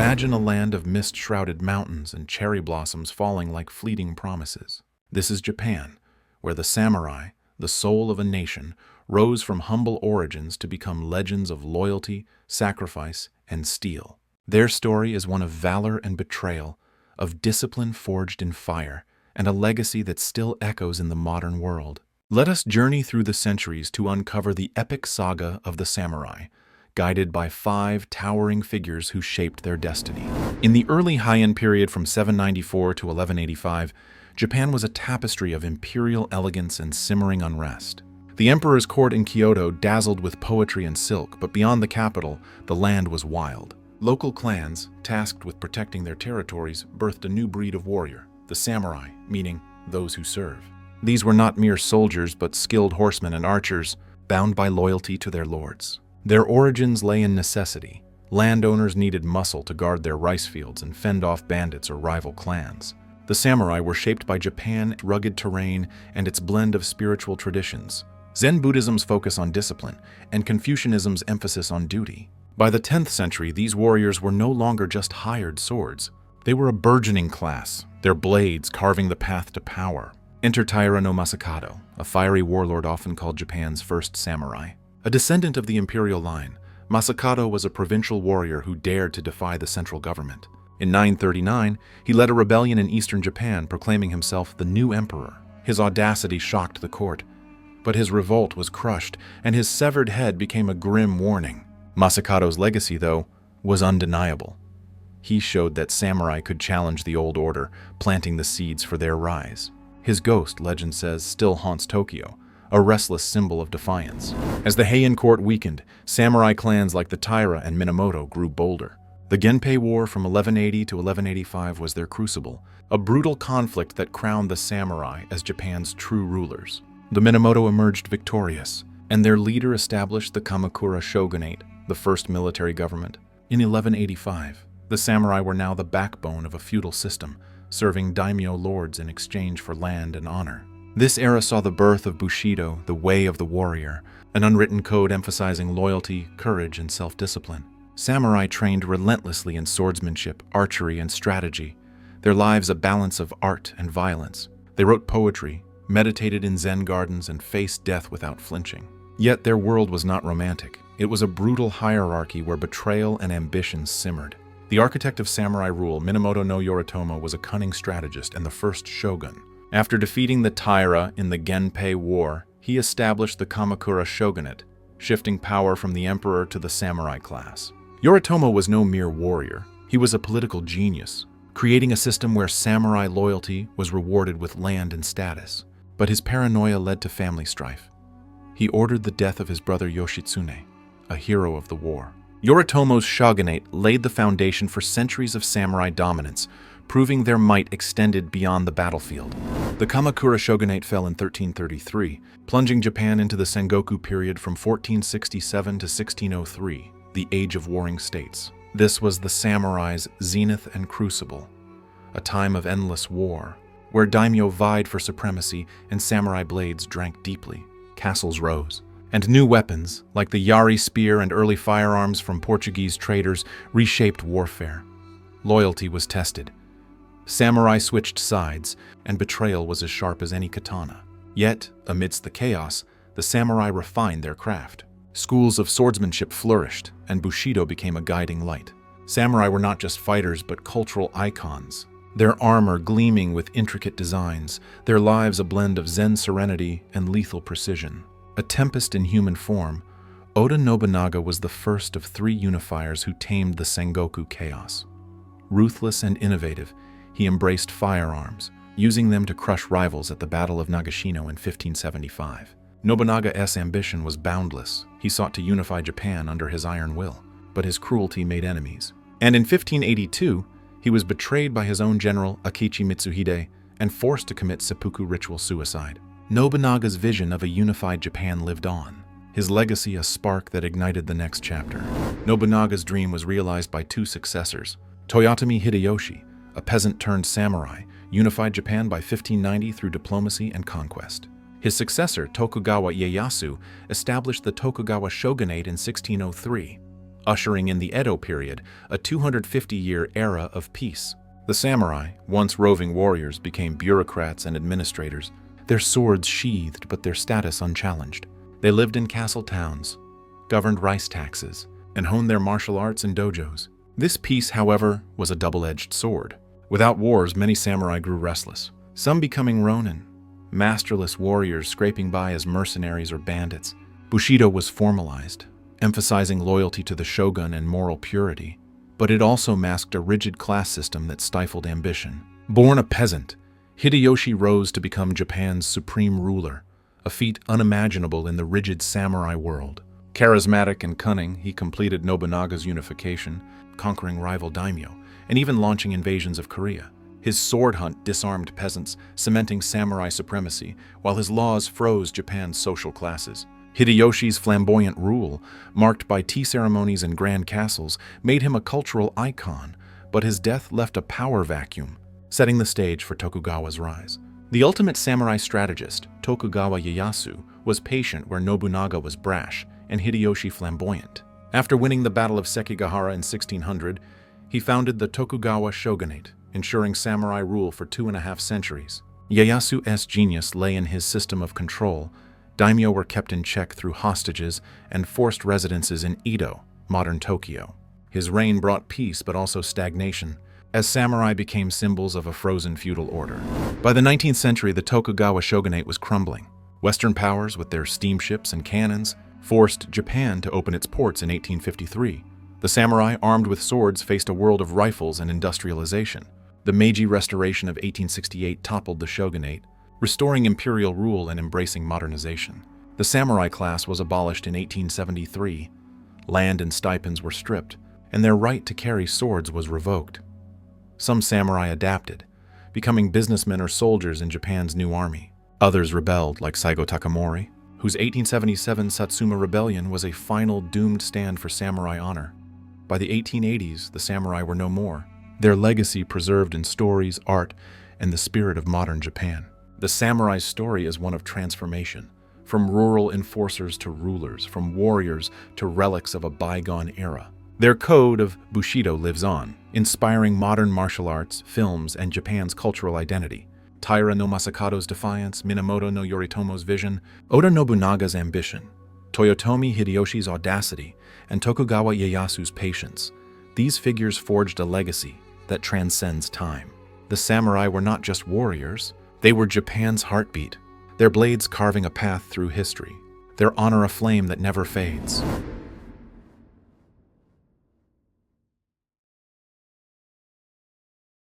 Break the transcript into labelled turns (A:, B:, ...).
A: Imagine a land of mist-shrouded mountains and cherry blossoms falling like fleeting promises. This is Japan, where the samurai, the soul of a nation, rose from humble origins to become legends of loyalty, sacrifice, and steel. Their story is one of valor and betrayal, of discipline forged in fire, and a legacy that still echoes in the modern world. Let us journey through the centuries to uncover the epic saga of the samurai, guided by 5 towering figures who shaped their destiny. In the early Heian period from 794 to 1185, Japan was a tapestry of imperial elegance and simmering unrest. The emperor's court in Kyoto dazzled with poetry and silk, but beyond the capital, the land was wild. Local clans, tasked with protecting their territories, birthed a new breed of warrior, the samurai, meaning those who serve. These were not mere soldiers, but skilled horsemen and archers, bound by loyalty to their lords. Their origins lay in necessity. Landowners needed muscle to guard their rice fields and fend off bandits or rival clans. The samurai were shaped by Japan's rugged terrain and its blend of spiritual traditions. Zen Buddhism's focus on discipline, and Confucianism's emphasis on duty. By the 10th century, these warriors were no longer just hired swords. They were a burgeoning class, their blades carving the path to power. Enter Taira no Masakado, a fiery warlord often called Japan's first samurai. A descendant of the imperial line, Masakado was a provincial warrior who dared to defy the central government. In 939, he led a rebellion in eastern Japan, proclaiming himself the new emperor. His audacity shocked the court, but his revolt was crushed, and his severed head became a grim warning. Masakado's legacy, though, was undeniable. He showed that samurai could challenge the old order, planting the seeds for their rise. His ghost, legend says, still haunts Tokyo, a restless symbol of defiance. As the Heian court weakened, samurai clans like the Taira and Minamoto grew bolder. The Genpei War from 1180 to 1185 was their crucible, a brutal conflict that crowned the samurai as Japan's true rulers. The Minamoto emerged victorious, and their leader established the Kamakura shogunate, the first military government. In 1185, the samurai were now the backbone of a feudal system, serving daimyo lords in exchange for land and honor. This era saw the birth of Bushido, the way of the warrior, an unwritten code emphasizing loyalty, courage, and self-discipline. Samurai trained relentlessly in swordsmanship, archery, and strategy, their lives a balance of art and violence. They wrote poetry, meditated in Zen gardens, and faced death without flinching. Yet their world was not romantic. It was a brutal hierarchy where betrayal and ambition simmered. The architect of samurai rule, Minamoto no Yoritomo, was a cunning strategist and the first shogun. After defeating the Taira in the Genpei War, he established the Kamakura shogunate, shifting power from the emperor to the samurai class. Yoritomo was no mere warrior. He was a political genius, creating a system where samurai loyalty was rewarded with land and status. But his paranoia led to family strife. He ordered the death of his brother Yoshitsune, a hero of the war. Yoritomo's shogunate laid the foundation for centuries of samurai dominance, proving their might extended beyond the battlefield. The Kamakura shogunate fell in 1333, plunging Japan into the Sengoku period from 1467 to 1603, the Age of Warring States. This was the samurai's zenith and crucible, a time of endless war, where daimyo vied for supremacy and samurai blades drank deeply. Castles rose, and new weapons, like the Yari spear and early firearms from Portuguese traders, reshaped warfare. Loyalty was tested. Samurai switched sides, and betrayal was as sharp as any katana. Yet, amidst the chaos, the samurai refined their craft. Schools of swordsmanship flourished, and Bushido became a guiding light. Samurai were not just fighters, but cultural icons. Their armor gleaming with intricate designs, their lives a blend of Zen serenity and lethal precision. A tempest in human form, Oda Nobunaga was the first of 3 unifiers who tamed the Sengoku chaos. Ruthless and innovative, he embraced firearms, using them to crush rivals at the Battle of Nagashino in 1575. Nobunaga's ambition was boundless. He sought to unify Japan under his iron will, but his cruelty made enemies. And in 1582, he was betrayed by his own general, Akechi Mitsuhide, and forced to commit seppuku ritual suicide. Nobunaga's vision of a unified Japan lived on, his legacy a spark that ignited the next chapter. Nobunaga's dream was realized by 2 successors. Toyotomi Hideyoshi, a peasant-turned-samurai, unified Japan by 1590 through diplomacy and conquest. His successor, Tokugawa Ieyasu, established the Tokugawa shogunate in 1603. ushering in the Edo period, a 250-year era of peace. The samurai, once roving warriors, became bureaucrats and administrators, their swords sheathed but their status unchallenged. They lived in castle towns, governed rice taxes, and honed their martial arts in dojos. This peace, however, was a double-edged sword. Without wars, many samurai grew restless, some becoming ronin, masterless warriors scraping by as mercenaries or bandits. Bushido was formalized, emphasizing loyalty to the shogun and moral purity, but it also masked a rigid class system that stifled ambition. Born a peasant, Hideyoshi rose to become Japan's supreme ruler, a feat unimaginable in the rigid samurai world. Charismatic and cunning, he completed Nobunaga's unification, conquering rival daimyo, and even launching invasions of Korea. His sword hunt disarmed peasants, cementing samurai supremacy, while his laws froze Japan's social classes. Hideyoshi's flamboyant rule, marked by tea ceremonies and grand castles, made him a cultural icon, but his death left a power vacuum, setting the stage for Tokugawa's rise. The ultimate samurai strategist, Tokugawa Ieyasu, was patient where Nobunaga was brash and Hideyoshi flamboyant. After winning the Battle of Sekigahara in 1600, he founded the Tokugawa shogunate, ensuring samurai rule for 2.5 centuries. Ieyasu's genius lay in his system of control. Daimyo were kept in check through hostages and forced residences in Edo, modern Tokyo. His reign brought peace but also stagnation, as samurai became symbols of a frozen feudal order. By the 19th century, the Tokugawa shogunate was crumbling. Western powers, with their steamships and cannons, forced Japan to open its ports in 1853. The samurai, armed with swords, faced a world of rifles and industrialization. The Meiji Restoration of 1868 toppled the shogunate, restoring imperial rule and embracing modernization. The samurai class was abolished in 1873. Land and stipends were stripped, and their right to carry swords was revoked. Some samurai adapted, becoming businessmen or soldiers in Japan's new army. Others rebelled, like Saigo Takamori, whose 1877 Satsuma Rebellion was a final doomed stand for samurai honor. By the 1880s, the samurai were no more, their legacy preserved in stories, art, and the spirit of modern Japan. The samurai's story is one of transformation, from rural enforcers to rulers, from warriors to relics of a bygone era. Their code of Bushido lives on, inspiring modern martial arts, films, and Japan's cultural identity. Taira no Masakado's defiance, Minamoto no Yoritomo's vision, Oda Nobunaga's ambition, Toyotomi Hideyoshi's audacity, and Tokugawa Ieyasu's patience. These figures forged a legacy that transcends time. The samurai were not just warriors, they were Japan's heartbeat, their blades carving a path through history, their honor a flame that never fades.